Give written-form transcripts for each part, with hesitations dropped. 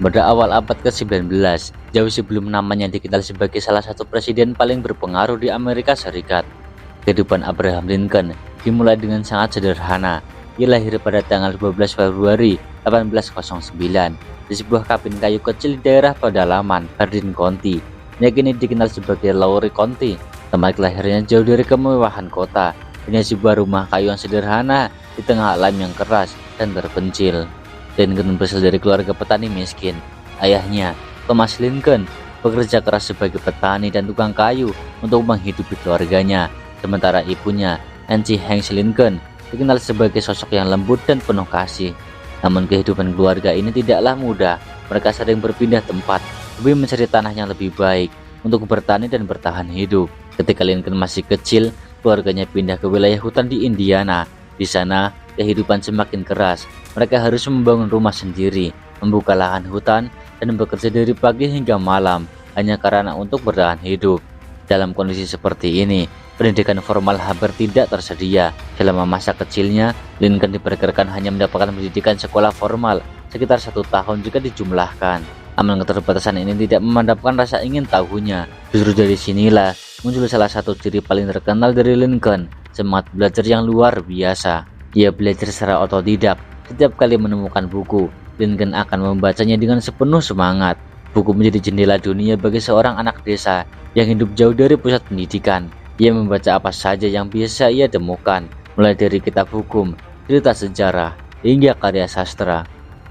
Pada awal abad ke-19, jauh sebelum namanya dikenal sebagai salah satu presiden paling berpengaruh di Amerika Serikat, kehidupan Abraham Lincoln dimulai dengan sangat sederhana. Ia lahir pada tanggal 12 Februari 1809 di sebuah kabin kayu kecil di daerah pedalaman Hardin County, yang kini dikenal sebagai Lowry County. Tempat lahirnya jauh dari kemewahan kota, hanya sebuah rumah kayu yang sederhana di tengah alam yang keras dan terpencil. Lincoln berasal dari keluarga petani miskin. Ayahnya, Thomas Lincoln, bekerja keras sebagai petani dan tukang kayu untuk menghidupi keluarganya. Sementara ibunya, Nancy Hanks Lincoln, dikenal sebagai sosok yang lembut dan penuh kasih. Namun kehidupan keluarga ini tidaklah mudah. Mereka sering berpindah tempat demi mencari tanah yang lebih baik untuk bertani dan bertahan hidup. Ketika Lincoln masih kecil, keluarganya pindah ke wilayah hutan di Indiana. Di sana, kehidupan semakin keras. Mereka harus membangun rumah sendiri, membuka lahan hutan, dan bekerja dari pagi hingga malam hanya karena untuk bertahan hidup. Dalam kondisi seperti ini, pendidikan formal hampir tidak tersedia. Selama masa kecilnya, Lincoln diperkirakan hanya mendapatkan pendidikan sekolah formal sekitar 1 tahun jika dijumlahkan. Namun keterbatasan ini tidak memadamkan rasa ingin tahunya. Justru dari sinilah muncul salah satu ciri paling terkenal dari Lincoln, semangat belajar yang luar biasa. Ia belajar secara otodidak. Setiap kali menemukan buku, Lincoln akan membacanya dengan sepenuh semangat. Buku menjadi jendela dunia bagi seorang anak desa yang hidup jauh dari pusat pendidikan. Ia membaca apa saja yang bisa ia temukan, mulai dari kitab hukum, cerita sejarah, hingga karya sastra.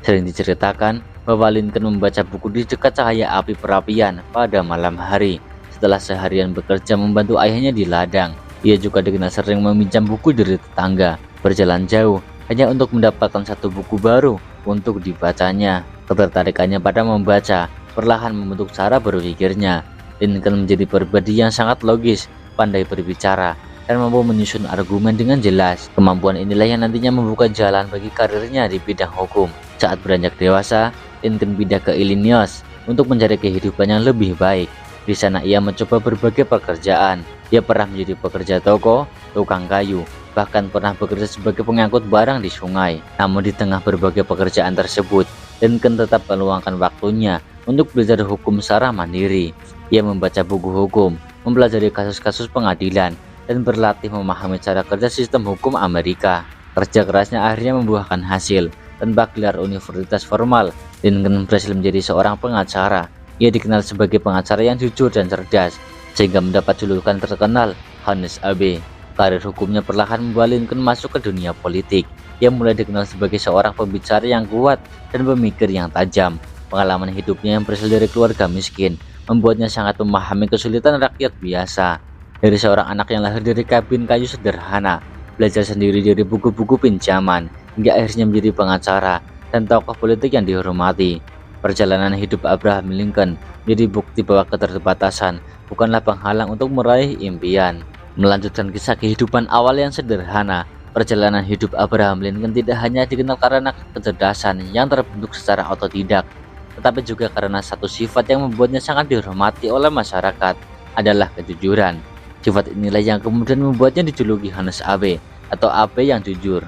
Sering diceritakan bahwa Lincoln membaca buku di dekat cahaya api perapian pada malam hari. Setelah seharian bekerja membantu ayahnya di ladang, ia juga dikenal sering meminjam buku dari tetangga, berjalan jauh hanya untuk mendapatkan satu buku baru untuk dibacanya. Ketertarikannya pada membaca perlahan membentuk cara berpikirnya. Lincoln menjadi pribadi yang sangat logis, pandai berbicara, dan mampu menyusun argumen dengan jelas. Kemampuan inilah yang nantinya membuka jalan bagi karirnya di bidang hukum. Saat beranjak dewasa, Lincoln pindah ke Illinois untuk mencari kehidupan yang lebih baik. Di sana ia mencoba berbagai pekerjaan. Ia pernah menjadi pekerja toko, tukang kayu, bahkan pernah bekerja sebagai pengangkut barang di sungai. Namun di tengah berbagai pekerjaan tersebut, Lincoln tetap meluangkan waktunya untuk belajar hukum secara mandiri. Ia membaca buku hukum, mempelajari kasus-kasus pengadilan, dan berlatih memahami cara kerja sistem hukum Amerika. Kerja kerasnya akhirnya membuahkan hasil. Tanpa gelar universitas formal, Lincoln berhasil menjadi seorang pengacara. Ia dikenal sebagai pengacara yang jujur dan cerdas, sehingga mendapat julukan terkenal Honest Abe. Karir hukumnya perlahan membawa Lincoln masuk ke dunia politik. Ia mulai dikenal sebagai seorang pembicara yang kuat dan pemikir yang tajam. Pengalaman hidupnya yang berasal dari keluarga miskin membuatnya sangat memahami kesulitan rakyat biasa. Dari seorang anak yang lahir dari kabin kayu sederhana, belajar sendiri dari buku-buku pinjaman, hingga akhirnya menjadi pengacara dan tokoh politik yang dihormati. Perjalanan hidup Abraham Lincoln menjadi bukti bahwa keterbatasan bukanlah penghalang untuk meraih impian. Melanjutkan kisah kehidupan awal yang sederhana, perjalanan hidup Abraham Lincoln tidak hanya dikenal karena kecerdasan yang terbentuk secara otodidak, tetapi juga karena satu sifat yang membuatnya sangat dihormati oleh masyarakat, adalah kejujuran. Sifat inilah yang kemudian membuatnya dijuluki Honest Abe atau Abe yang jujur.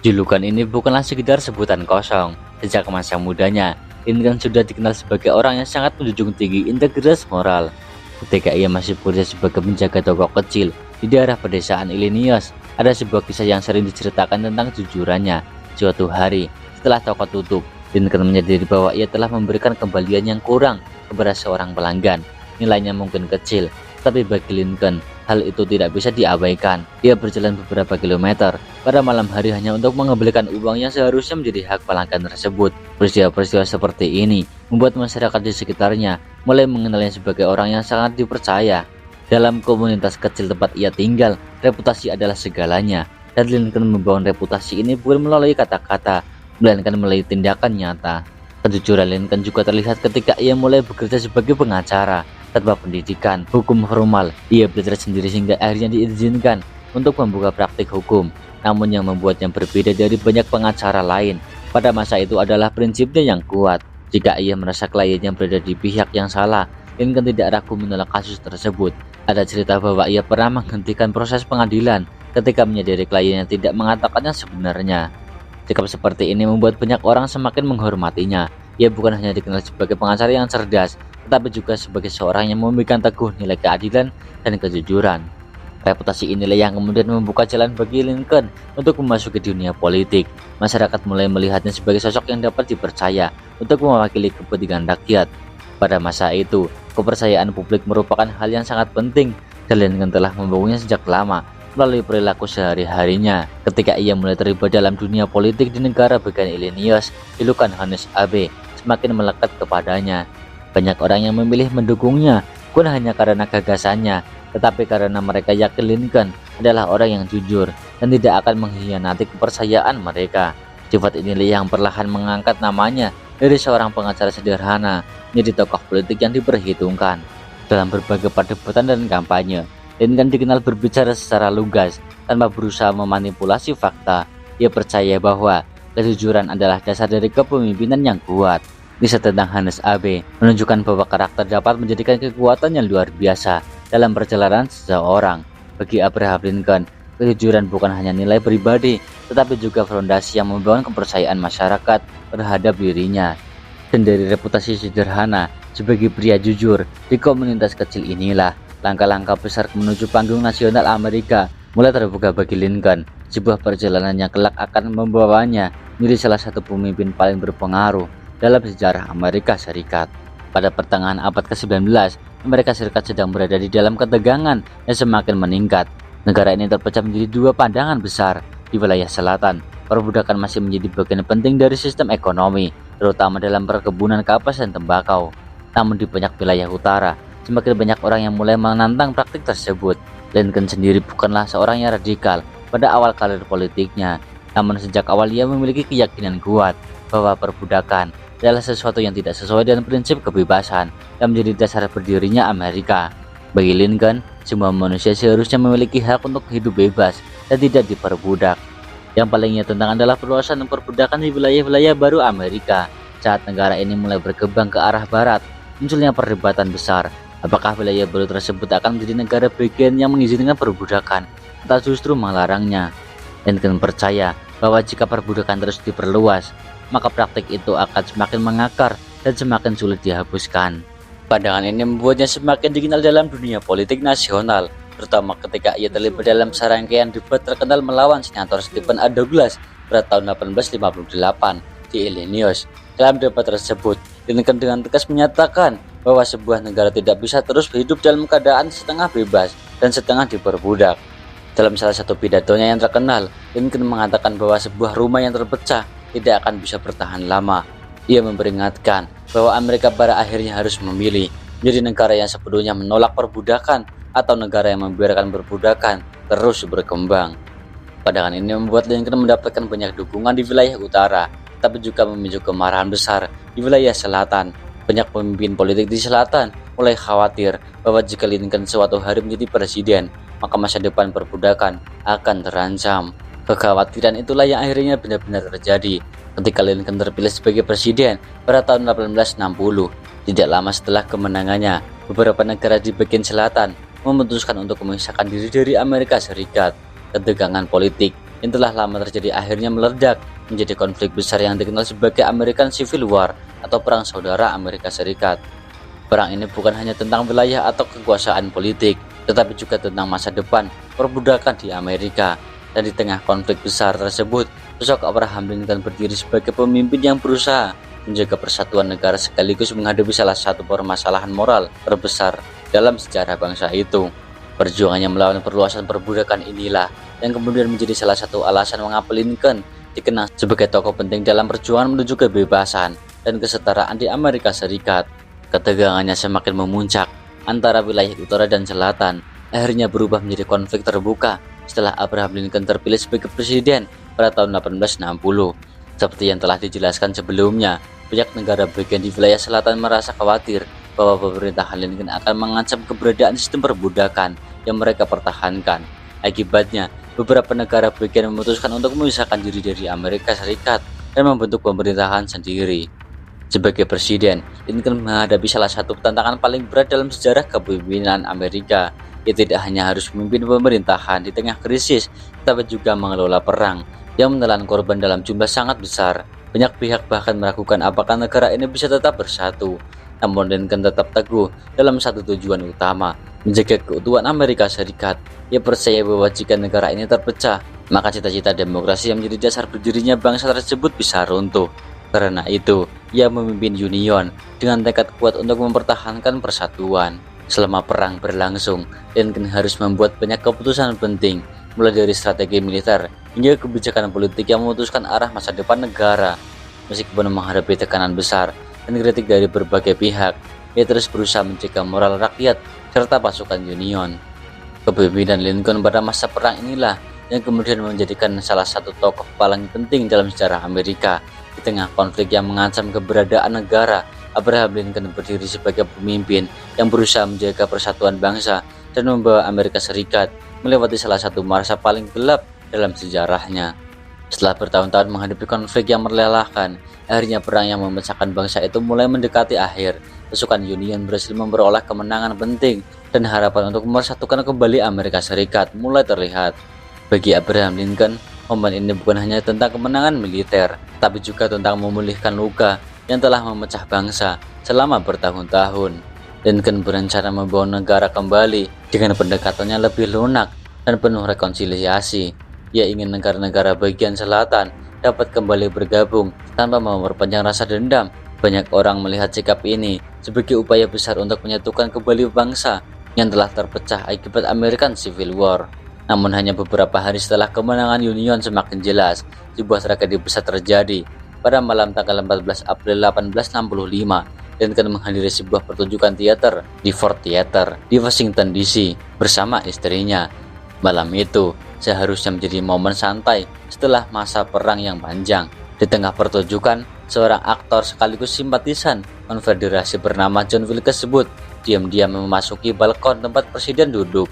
Julukan ini bukanlah sekedar sebutan kosong. Sejak masa mudanya, Lincoln sudah dikenal sebagai orang yang sangat menjunjung tinggi integritas moral. Ketika ia masih bekerja sebagai penjaga toko kecil di daerah pedesaan Illinois, ada sebuah kisah yang sering diceritakan tentang kejujurannya. Suatu hari, setelah toko tutup, Lincoln menyadari bahwa ia telah memberikan kembalian yang kurang kepada seorang pelanggan. Nilainya mungkin kecil, tapi bagi Lincoln, hal itu tidak bisa diabaikan. Ia berjalan beberapa kilometer pada malam hari hanya untuk mengembalikan uang yang seharusnya menjadi hak pelanggan tersebut. Peristiwa-peristiwa seperti ini membuat masyarakat di sekitarnya mulai mengenalnya sebagai orang yang sangat dipercaya. Dalam komunitas kecil tempat ia tinggal, reputasi adalah segalanya, dan Lincoln membangun reputasi ini bukan melalui kata-kata, melainkan melalui tindakan nyata. Kejujuran Lincoln juga terlihat ketika ia mulai bekerja sebagai pengacara. Tanpa pendidikan hukum formal, ia belajar sendiri hingga akhirnya diizinkan untuk membuka praktik hukum. Namun yang membuatnya berbeda dari banyak pengacara lain pada masa itu adalah prinsipnya yang kuat. Jika ia merasa kliennya berada di pihak yang salah, Lincoln tidak ragu menolak kasus tersebut. Ada cerita bahwa ia pernah menghentikan proses pengadilan ketika menyadari kliennya tidak mengatakan yang sebenarnya. Sikap seperti ini membuat banyak orang semakin menghormatinya. Ia bukan hanya dikenal sebagai pengacara yang cerdas, tetapi juga sebagai seorang yang memegang teguh nilai keadilan dan kejujuran. Reputasi inilah yang kemudian membuka jalan bagi Lincoln untuk memasuki dunia politik. Masyarakat mulai melihatnya sebagai sosok yang dapat dipercaya untuk mewakili kepentingan rakyat. Pada masa itu, kepercayaan publik merupakan hal yang sangat penting, dan Lincoln telah membangunnya sejak lama melalui perilaku sehari-harinya. Ketika ia mulai terlibat dalam dunia politik di negara bagian Illinois, julukan Hannes AB semakin melekat kepadanya. Banyak orang yang memilih mendukungnya bukan hanya karena gagasannya, tetapi karena mereka yakin Lincoln adalah orang yang jujur dan tidak akan mengkhianati kepercayaan mereka. Sifat inilah yang perlahan mengangkat namanya dari seorang pengacara sederhana menjadi tokoh politik yang diperhitungkan. Dalam berbagai perdebatan dan kampanye, Lincoln dikenal berbicara secara lugas tanpa berusaha memanipulasi fakta. Ia percaya bahwa kejujuran adalah dasar dari kepemimpinan yang kuat. Kisah tentang Hannes AB menunjukkan bahwa karakter dapat menjadikan kekuatan yang luar biasa dalam perjalanan seseorang. Bagi Abraham Lincoln, kejujuran bukan hanya nilai pribadi, tetapi juga fondasi yang membangun kepercayaan masyarakat terhadap dirinya. Dan dari reputasi sederhana sebagai pria jujur di komunitas kecil inilah, langkah-langkah besar menuju panggung nasional Amerika mulai terbuka bagi Lincoln. Sebuah perjalanan yang kelak akan membawanya menjadi salah satu pemimpin paling berpengaruh dalam sejarah Amerika Serikat. Pada pertengahan abad ke-19, Amerika Serikat sedang berada di dalam ketegangan yang semakin meningkat. Negara ini terpecah menjadi dua pandangan besar. Di wilayah selatan, perbudakan masih menjadi bagian penting dari sistem ekonomi, terutama dalam perkebunan kapas dan tembakau. Namun di banyak wilayah utara, semakin banyak orang yang mulai menantang praktik tersebut. Lincoln sendiri bukanlah seorang yang radikal pada awal karir politiknya, namun sejak awal ia memiliki keyakinan kuat bahwa perbudakan adalah sesuatu yang tidak sesuai dengan prinsip kebebasan yang menjadi dasar berdirinya Amerika. Bagi Lincoln, semua manusia seharusnya memiliki hak untuk hidup bebas dan tidak diperbudak. Yang paling ia tentang adalah perluasan perbudakan di wilayah-wilayah baru Amerika. Saat negara ini mulai berkembang ke arah barat, munculnya perdebatan besar. Apakah wilayah baru tersebut akan menjadi negara bagian yang mengizinkan perbudakan atau justru melarangnya? Lincoln percaya bahwa jika perbudakan terus diperluas, maka praktik itu akan semakin mengakar dan semakin sulit dihapuskan. Pandangan ini membuatnya semakin dikenal dalam dunia politik nasional, terutama ketika ia terlibat dalam serangkaian debat terkenal melawan Senator Stephen A. Douglas pada tahun 1858 di Illinois. Dalam debat tersebut, Lincoln dengan tegas menyatakan bahwa sebuah negara tidak bisa terus hidup dalam keadaan setengah bebas dan setengah diperbudak. Dalam salah satu pidatonya yang terkenal, Lincoln mengatakan bahwa sebuah rumah yang terpecah tidak akan bisa bertahan lama. Ia memperingatkan bahwa Amerika pada akhirnya harus memilih menjadi negara yang sepenuhnya menolak perbudakan atau negara yang membiarkan perbudakan terus berkembang. Pandangan ini membuat Lincoln mendapatkan banyak dukungan di wilayah utara, tapi juga memicu kemarahan besar di wilayah selatan. Banyak pemimpin politik di selatan mulai khawatir bahwa jika Lincoln suatu hari menjadi presiden, maka masa depan perbudakan akan terancam. Kekhawatiran itulah yang akhirnya benar-benar terjadi ketika Lincoln terpilih sebagai presiden pada tahun 1860. Tidak lama setelah kemenangannya, beberapa negara di bagian selatan memutuskan untuk memisahkan diri dari Amerika Serikat. Ketegangan politik yang telah lama terjadi akhirnya meledak menjadi konflik besar yang dikenal sebagai American Civil War atau Perang Saudara Amerika Serikat. Perang ini bukan hanya tentang wilayah atau kekuasaan politik, tetapi juga tentang masa depan perbudakan di Amerika. Dan di tengah konflik besar tersebut, sosok Abraham Lincoln berdiri sebagai pemimpin yang berusaha menjaga persatuan negara sekaligus menghadapi salah satu permasalahan moral terbesar dalam sejarah bangsa itu. Perjuangannya melawan perluasan perbudakan inilah yang kemudian menjadi salah satu alasan mengapa Lincoln dikenal sebagai tokoh penting dalam perjuangan menuju kebebasan dan kesetaraan di Amerika Serikat. Ketegangannya semakin memuncak antara wilayah utara dan selatan, akhirnya berubah menjadi konflik terbuka setelah Abraham Lincoln terpilih sebagai presiden pada tahun 1860. Seperti yang telah dijelaskan sebelumnya, banyak negara bagian di wilayah selatan merasa khawatir bahwa pemerintahan Lincoln akan mengancam keberadaan sistem perbudakan yang mereka pertahankan. Akibatnya, beberapa negara bagian memutuskan untuk memisahkan diri dari Amerika Serikat dan membentuk pemerintahan sendiri. Sebagai presiden, Lincoln menghadapi salah satu tantangan paling berat dalam sejarah kepemimpinan Amerika. Ia tidak hanya harus memimpin pemerintahan di tengah krisis, tetapi juga mengelola perang yang menelan korban dalam jumlah sangat besar. Banyak pihak bahkan meragukan apakah negara ini bisa tetap bersatu. Namun Lincoln tetap teguh dalam satu tujuan utama, menjaga keutuhan Amerika Serikat. Ia percaya bahwa jika negara ini terpecah, maka cita-cita demokrasi yang menjadi dasar berdirinya bangsa tersebut bisa runtuh. Karena itu, ia memimpin Union dengan tekad kuat untuk mempertahankan persatuan. Selama perang berlangsung, Lincoln harus membuat banyak keputusan penting, mulai dari strategi militer hingga kebijakan politik yang memutuskan arah masa depan negara. Meskipun menghadapi tekanan besar dan kritik dari berbagai pihak, ia terus berusaha menjaga moral rakyat serta pasukan Union. Kepemimpinan Lincoln pada masa perang inilah yang kemudian menjadikan salah satu tokoh paling penting dalam sejarah Amerika. Di tengah konflik yang mengancam keberadaan negara, Abraham Lincoln berdiri sebagai pemimpin yang berusaha menjaga persatuan bangsa dan membawa Amerika Serikat melewati salah satu masa paling gelap dalam sejarahnya. Setelah bertahun-tahun menghadapi konflik yang melelahkan, akhirnya perang yang memecahkan bangsa itu mulai mendekati akhir. Pasukan Union berhasil memperoleh kemenangan penting dan harapan untuk mempersatukan kembali Amerika Serikat mulai terlihat. Bagi Abraham Lincoln, momen ini bukan hanya tentang kemenangan militer, tapi juga tentang memulihkan luka yang telah memecah bangsa selama bertahun-tahun. Lincoln berencana membawa negara kembali dengan pendekatannya lebih lunak dan penuh rekonsiliasi. Ia ingin negara-negara bagian selatan dapat kembali bergabung tanpa memperpanjang rasa dendam. Banyak orang melihat sikap ini sebagai upaya besar untuk menyatukan kembali bangsa yang telah terpecah akibat American Civil War. Namun hanya beberapa hari setelah kemenangan Union semakin jelas, sebuah tragedi besar terjadi. Pada malam tanggal 14 April 1865, Lincoln menghadiri sebuah pertunjukan teater di Ford Theater di Washington DC bersama istrinya. Malam itu seharusnya menjadi momen santai setelah masa perang yang panjang. Di tengah pertunjukan, seorang aktor sekaligus simpatisan konfederasi bernama John Wilkes tersebut diam-diam memasuki balkon tempat presiden duduk.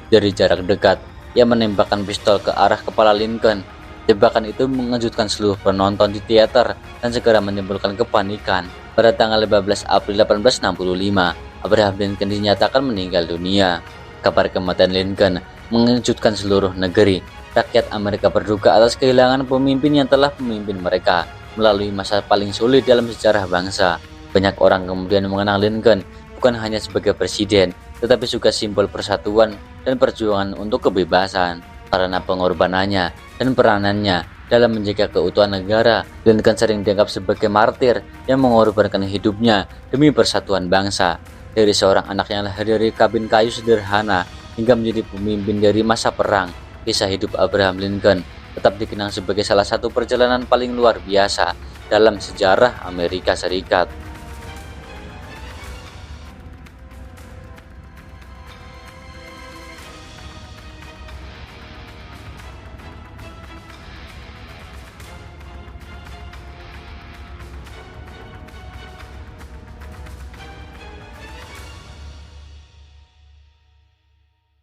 Dari jarak dekat, ia menembakkan pistol ke arah kepala Lincoln. Tembakan itu mengejutkan seluruh penonton di teater dan segera menimbulkan kepanikan. Pada tanggal 15 April 1865, Abraham Lincoln dinyatakan meninggal dunia. Kabar kematian Lincoln mengejutkan seluruh negeri. Rakyat Amerika berduka atas kehilangan pemimpin yang telah memimpin mereka melalui masa paling sulit dalam sejarah bangsa. Banyak orang kemudian mengenang Lincoln bukan hanya sebagai presiden, tetapi juga simbol persatuan dan perjuangan untuk kebebasan. Karena pengorbanannya dan peranannya dalam menjaga keutuhan negara, Lincoln sering dianggap sebagai martir yang mengorbankan hidupnya demi persatuan bangsa. Dari seorang anak yang lahir dari kabin kayu sederhana hingga menjadi pemimpin dari masa perang, kisah hidup Abraham Lincoln tetap dikenang sebagai salah satu perjalanan paling luar biasa dalam sejarah Amerika Serikat.